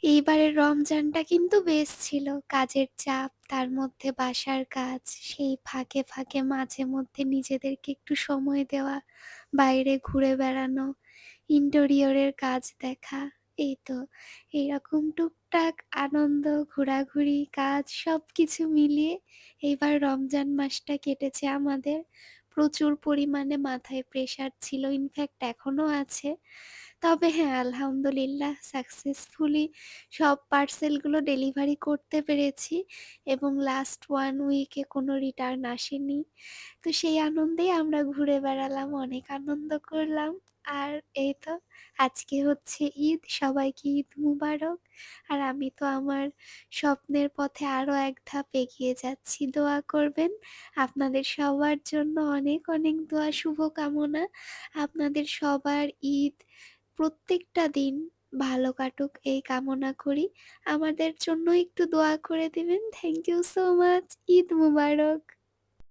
এইবারের রমজানটা কিন্তু বেশ ছিল। কাজের চাপ, তার মধ্যে বাসার কাজ, সেই ফাঁকে, ফাঁকে মাঝে মধ্যে নিজেদেরকে একটু সময় দেওয়া, বাইরে ঘুরে বেড়ানো, ইন্টেরিয়রের কাজ দেখা। এই তো এইরকম টুকটাক আনন্দ, ঘোরাঘুরি, কাজ সবকিছু মিলিয়ে এইবার রমজান মাসটা কেটেছে আমাদের। প্রচুর পরিমাণে মাথায় প্রেশার ছিল, ইনফ্যাক্ট এখনো আছে। তবে হ্যাঁ, আলহামদুলিল্লাহ সাকসেসফুলি সব পার্সেলগুলো ডেলিভারি করতে পেরেছি এবং লাস্ট 1 উইকে কোনো রিটার্ন আসেনি। তো সেই আনন্দেই আমরা ঘুরে বেড়ালাম, অনেক আনন্দ করলাম। আর এই তো আজকে হচ্ছে ঈদ, সবাইকে ঈদ মুবারক। আর আমি তো আমার স্বপ্নের পথে আরো এক ধাপ এগিয়ে যাচ্ছি। দোয়া করবেন। আপনাদের সবার জন্য অনেক অনেক দোয়া, শুভকামনা। আপনাদের সবার ঈদ প্রত্যেকটা দিন ভালো কাটুক এই কামনা করি। আমাদের জন্য একটু দোয়া করে দিবেন। Thank you so much. ঈদ মুবারক।